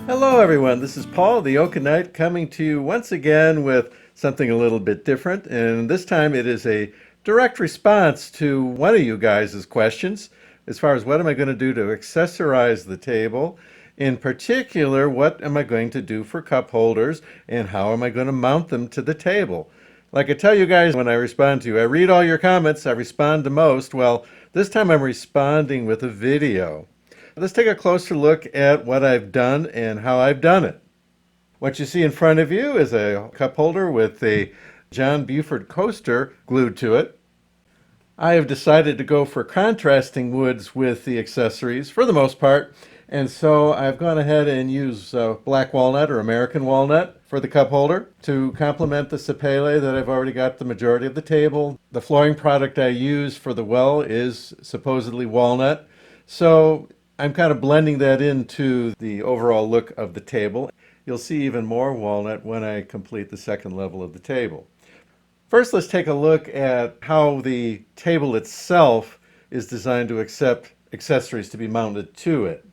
Hello everyone, this is Paul, the Okanite, coming to you once again with something a little bit different, and this time it is a direct response to one of you guys' questions as far as what am I going to do to accessorize the table. In particular, what am I going to do for cup holders and how am I going to mount them to the table? Like I tell you guys when I respond to you, I read all your comments, I respond to most. Well, this time I'm responding with a video. Let's take a closer look at what I've done and how I've done it. What you see in front of you is a cup holder with a John Buford coaster glued to it. I have decided to go for contrasting woods with the accessories for the most part, and so I've gone ahead and used black walnut or American walnut for the cup holder to complement the sapele that I've already got the majority of the table. The flooring product I use for the well is supposedly walnut, so I'm kind of blending that into the overall look of the table. You'll see even more walnut when I complete the second level of the table. First, let's take a look at how the table itself is designed to accept accessories to be mounted to it.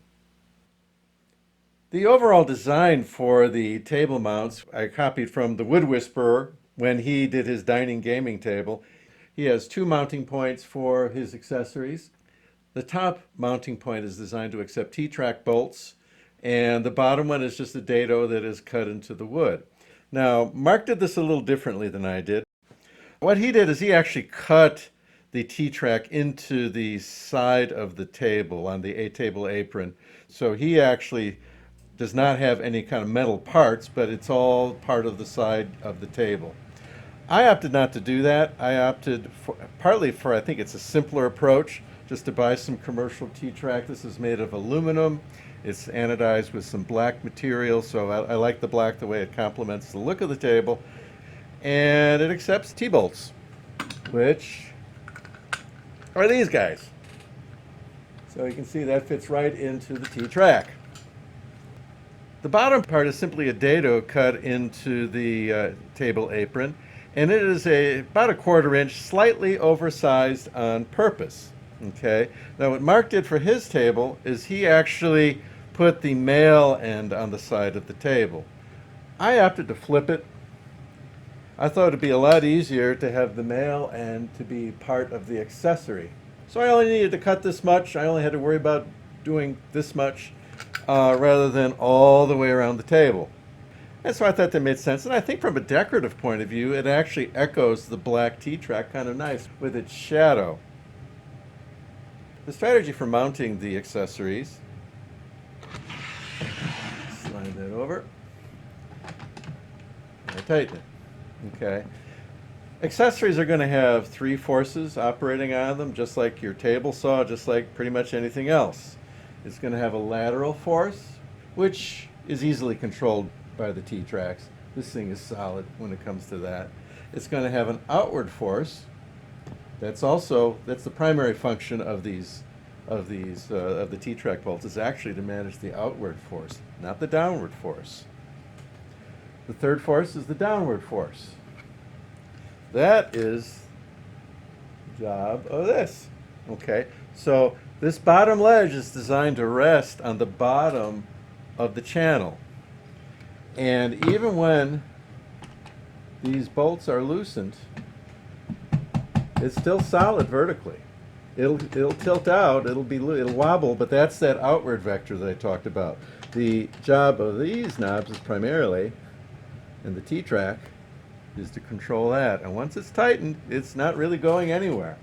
The overall design for the table mounts I copied from the Wood Whisperer when he did his dining gaming table. He has two mounting points for his accessories. The top mounting point is designed to accept T-track bolts, and the bottom one is just a dado that is cut into the wood. Now, Mark did this a little differently than I did. What he did is he actually cut the T-track into the side of the table on the table apron. So he actually does not have any kind of metal parts, but it's all part of the side of the table. I opted not to do that. I opted partly for, I think it's a simpler approach, just to buy some commercial T-track. This is made of aluminum. It's anodized with some black material, so I like the black the way it complements the look of the table. And it accepts T-bolts, which are these guys. So you can see that fits right into the T-track. The bottom part is simply a dado cut into the table apron, and it is about a 1/4 inch, slightly oversized on purpose. Okay. Now what Mark did for his table is he actually put the male end on the side of the table. I opted to flip it. I thought it'd be a lot easier to have the male end to be part of the accessory. So I only needed to cut this much. I only had to worry about doing this much rather than all the way around the table. And so I thought that made sense. And I think from a decorative point of view, it actually echoes the black T-track kind of nice with its shadow. The strategy for mounting the accessories, slide that over, and tighten it. Okay. Accessories are going to have 3 forces operating on them, just like your table saw, just like pretty much anything else. It's going to have a lateral force, which is easily controlled by the T-tracks. This thing is solid when it comes to that. It's going to have an outward force. That's the primary function of the T-track bolts, is actually to manage the outward force, not the downward force. The third force is the downward force. That is the job of this. Okay, so this bottom ledge is designed to rest on the bottom of the channel. And even when these bolts are loosened, it's still solid vertically. It'll tilt out, it'll wobble, but that's that outward vector that I talked about. The job of these knobs is primarily, and the T-track, is to control that. And once it's tightened, it's not really going anywhere.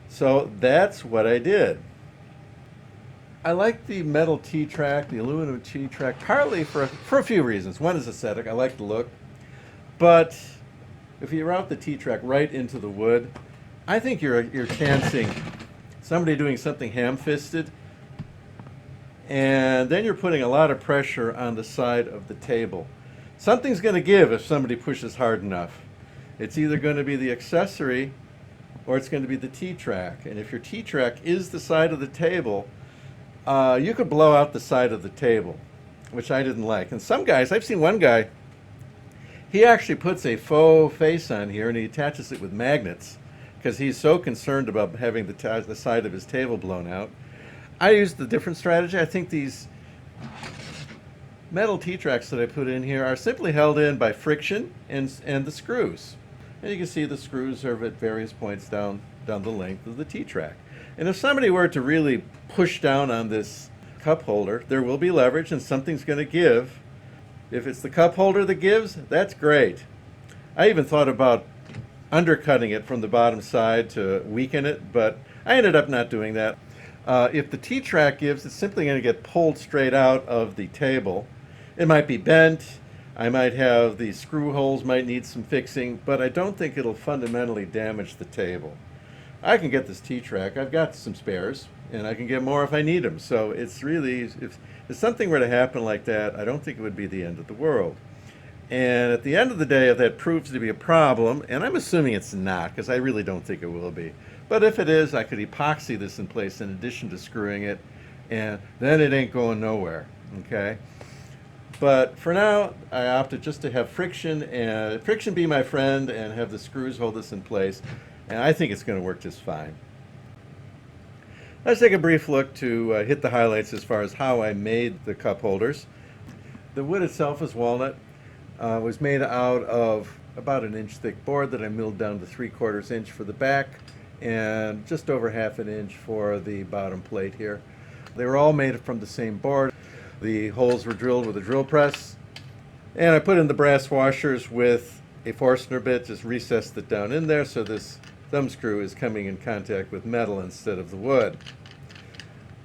So that's what I did. I like the metal T-track, the aluminum T-track, partly for a few reasons. One is aesthetic. I like the look. But if you route the T-track right into the wood, I think you're chancing somebody doing something ham-fisted, and then you're putting a lot of pressure on the side of the table. Something's going to give if somebody pushes hard enough. It's either going to be the accessory or it's going to be the T-track. And if your T-track is the side of the table, you could blow out the side of the table, which I didn't like. And some guys, I've seen one guy, he actually puts a faux face on here and he attaches it with magnets because he's so concerned about having the side of his table blown out. I used a different strategy. I think these metal T-tracks that I put in here are simply held in by friction and the screws. And you can see the screws are at various points down the length of the T-track. And if somebody were to really push down on this cup holder, there will be leverage and something's going to give. If it's the cup holder that gives, that's great. I even thought about undercutting it from the bottom side to weaken it, but I ended up not doing that. If the T-track gives, it's simply going to get pulled straight out of the table. It might be bent. I might have the screw holes might need some fixing, but I don't think it'll fundamentally damage the table. I can get this T-track. I've got some spares, and I can get more if I need them. So it's really, if something were to happen like that, I don't think it would be the end of the world. And at the end of the day, if that proves to be a problem, and I'm assuming it's not, because I really don't think it will be, but if it is, I could epoxy this in place in addition to screwing it, and then it ain't going nowhere, okay? But for now, I opted just to have friction, and friction be my friend, and have the screws hold this in place, and I think it's going to work just fine. Let's take a brief look to hit the highlights as far as how I made the cup holders. The wood itself is walnut. Was made out of about an inch thick board that I milled down to 3/4 inch for the back and just over 1/2 inch for the bottom plate here. They were all made from the same board. The holes were drilled with a drill press, and I put in the brass washers with a Forstner bit, just recessed it down in there so this thumb screw is coming in contact with metal instead of the wood.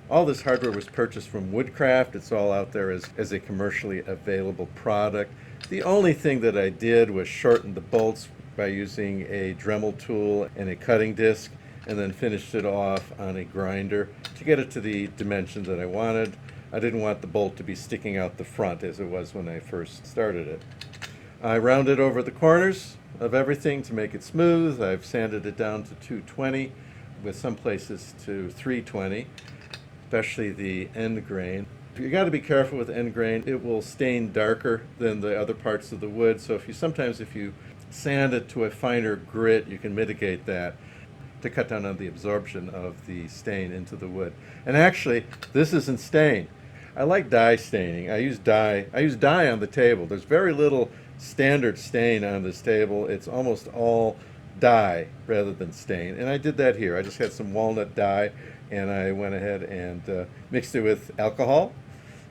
All this hardware was purchased from Woodcraft. It's all out there as a commercially available product. The only thing that I did was shorten the bolts by using a Dremel tool and a cutting disc, and then finished it off on a grinder to get it to the dimensions that I wanted. I didn't want the bolt to be sticking out the front as it was when I first started it. I rounded over the corners of everything to make it smooth. I've sanded it down to 220, with some places to 320, especially the end grain. You got to be careful with end grain. It will stain darker than the other parts of the wood, so if you sand it to a finer grit, you can mitigate that to cut down on the absorption of the stain into the wood. And actually, this isn't stain. I like dye staining. I use dye on the table. There's very little standard stain on this table. It's almost all dye rather than stain. And I did that here. I just had some walnut dye, and I went ahead and mixed it with alcohol.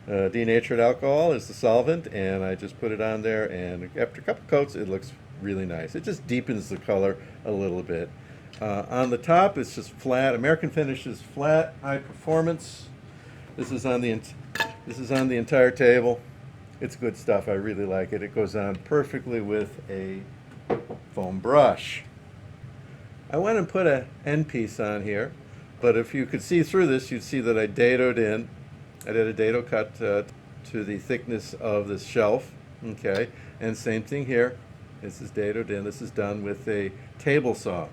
Denatured alcohol is the solvent, and I just put it on there, and after a couple coats it looks really nice. It just deepens the color a little bit. On the top it's just flat. American Finish is flat, high performance. This is on the entire table. It's good stuff. I really like it. It goes on perfectly with a foam brush. I went and put an end piece on here, but if you could see through this, you'd see that I dadoed in. I did a dado cut to the thickness of this shelf, okay? And same thing here. This is dadoed in. This is done with a table saw.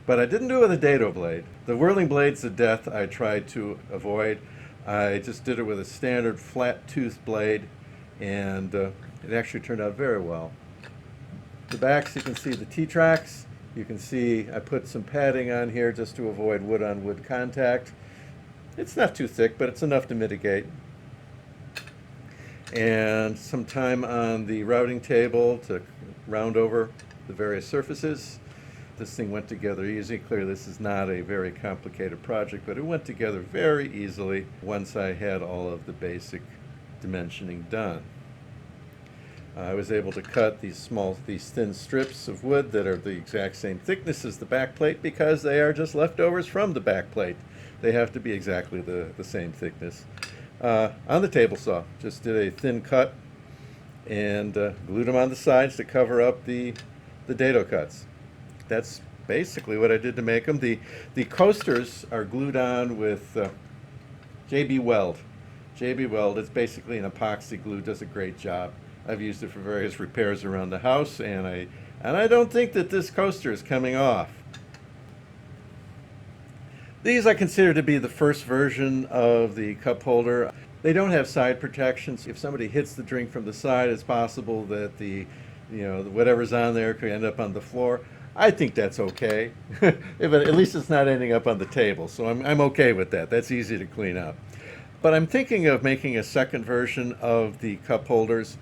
But I didn't do it with a dado blade. The whirling blades of death I tried to avoid. I just did it with a standard flat tooth blade, and it actually turned out very well. The backs, you can see the T-tracks. You can see I put some padding on here just to avoid wood-on-wood contact. It's not too thick, but it's enough to mitigate. And some time on the routing table to round over the various surfaces. This thing went together easy. Clearly, this is not a very complicated project, but it went together very easily once I had all of the basic dimensioning done. I was able to cut these thin strips of wood that are the exact same thickness as the back plate because they are just leftovers from the back plate. They have to be exactly the same thickness. On the table saw, just did a thin cut and glued them on the sides to cover up the dado cuts. That's basically what I did to make them. The coasters are glued on with JB Weld. JB Weld, it's basically an epoxy glue, does a great job. I've used it for various repairs around the house, and I don't think that this coaster is coming off. These I consider to be the first version of the cup holder. They don't have side protections. If somebody hits the drink from the side, it's possible that whatever's on there could end up on the floor. I think that's okay. At least it's not ending up on the table, so I'm okay with that. That's easy to clean up. But I'm thinking of making a second version of the cup holders.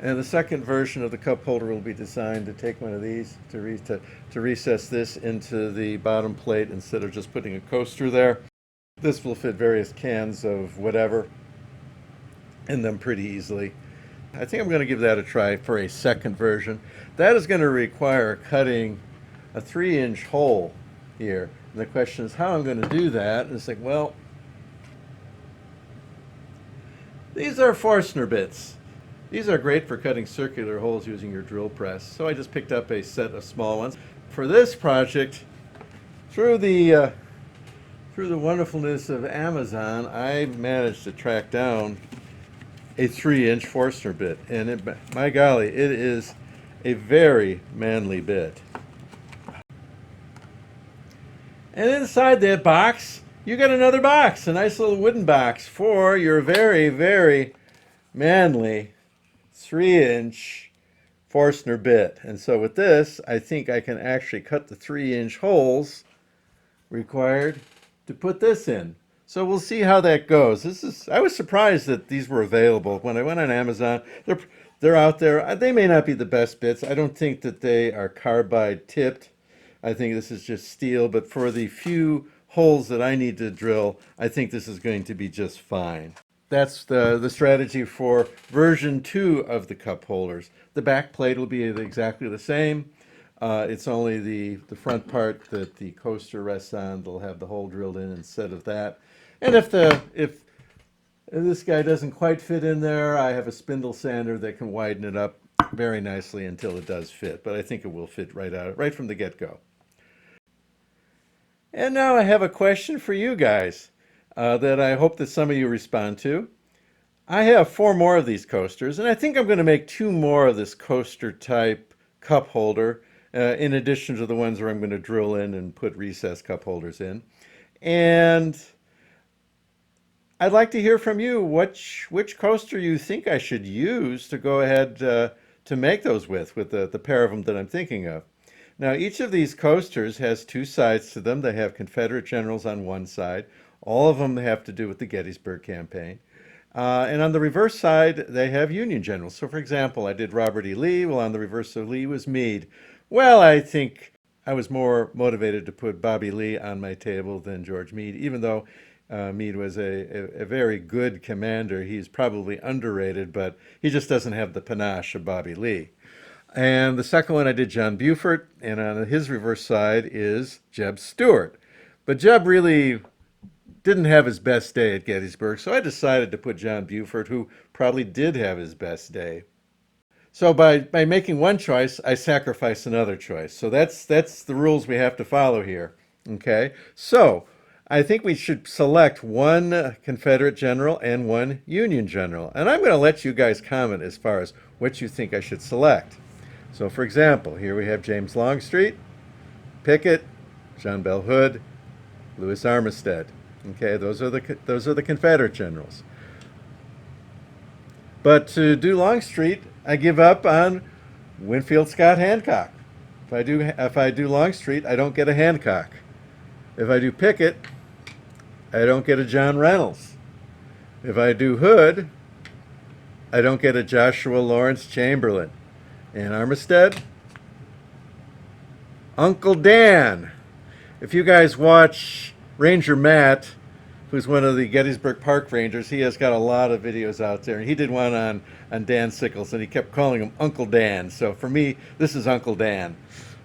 And the second version of the cup holder will be designed to take one of these, to recess this into the bottom plate instead of just putting a coaster there. This will fit various cans of whatever in them pretty easily. I think I'm going to give that a try for a second version. That is going to require cutting a 3-inch hole here. And the question is how I'm going to do that. And it's like, well, these are Forstner bits. These are great for cutting circular holes using your drill press. So I just picked up a set of small ones. For this project, through the wonderfulness of Amazon, I managed to track down a 3-inch Forstner bit. And my golly, it is a very manly bit. And inside that box, you got another box, a nice little wooden box for your very, very manly 3-inch Forstner bit. And so with this, I think I can actually cut the 3-inch holes required to put this in. So we'll see how that goes. I was surprised that these were available. When I went on Amazon, they're out there. They may not be the best bits. I don't think that they are carbide tipped. I think this is just steel, but for the few holes that I need to drill, I think this is going to be just fine. That's the strategy for version 2 of the cup holders. The back plate will be exactly the same. It's only the front part that the coaster rests on. They'll have the hole drilled in instead of that. And if this guy doesn't quite fit in there, I have a spindle sander that can widen it up very nicely until it does fit. But I think it will fit right from the get-go. And now I have a question for you guys that I hope that some of you respond to. I have 4 more of these coasters, and I think I'm going to make 2 more of this coaster type cup holder in addition to the ones where I'm going to drill in and put recessed cup holders in. And I'd like to hear from you which coaster you think I should use to go ahead to make those with the pair of them that I'm thinking of. Now, each of these coasters has 2 sides to them. They have Confederate generals on one side. All of them have to do with the Gettysburg campaign. And on the reverse side, they have Union generals. So, for example, I did Robert E. Lee. Well, on the reverse of Lee was Meade. Well, I think I was more motivated to put Bobby Lee on my table than George Meade, even though Meade was a very good commander. He's probably underrated, but he just doesn't have the panache of Bobby Lee. And the second one I did John Buford, and on his reverse side is Jeb Stuart. But Jeb really didn't have his best day at Gettysburg, so I decided to put John Buford, who probably did have his best day. So by making one choice, I sacrifice another choice. So that's the rules we have to follow here. Okay? So I think we should select one Confederate general and one Union general. And I'm going to let you guys comment as far as what you think I should select. So, for example, here we have James Longstreet, Pickett, John Bell Hood, Lewis Armistead. Okay, those are the Confederate generals. But to do Longstreet, I give up on Winfield Scott Hancock. If I do Longstreet, I don't get a Hancock. If I do Pickett, I don't get a John Reynolds. If I do Hood, I don't get a Joshua Lawrence Chamberlain. And Armistead, Uncle Dan. If you guys watch Ranger Matt, who's one of the Gettysburg Park Rangers, he has got a lot of videos out there. And he did one on Dan Sickles, and he kept calling him Uncle Dan. So for me, this is Uncle Dan.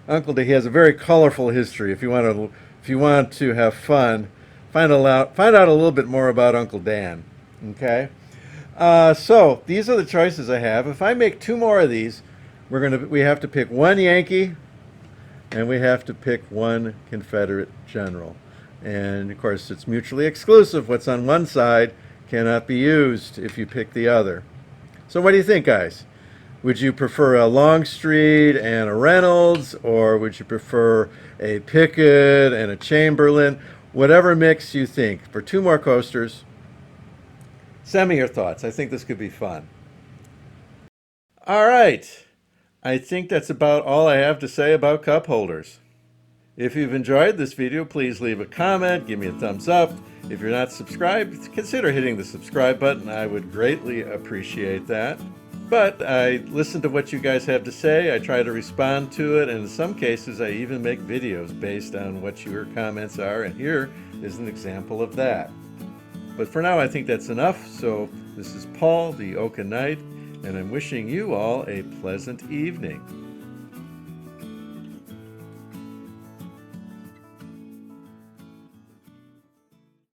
Uncle Dan, he has a very colorful history. If you want to have fun, find out a little bit more about Uncle Dan. Okay? So these are the choices I have. If I make 2 more of these, we have to pick one Yankee, and we have to pick one Confederate general. And of course, it's mutually exclusive. What's on one side cannot be used if you pick the other. So what do you think, guys? Would you prefer a Longstreet and a Reynolds, or would you prefer a Pickett and a Chamberlain? Whatever mix you think. For 2 more coasters, send me your thoughts. I think this could be fun. All right. I think that's about all I have to say about cup holders. If you've enjoyed this video, please leave a comment, give me a thumbs up. If you're not subscribed, consider hitting the subscribe button. I would greatly appreciate that. But I listen to what you guys have to say. I try to respond to it, and in some cases I even make videos based on what your comments are, and here is an example of that. But for now I think that's enough. So this is Paul, the Oka Knight, and I'm wishing you all a pleasant evening.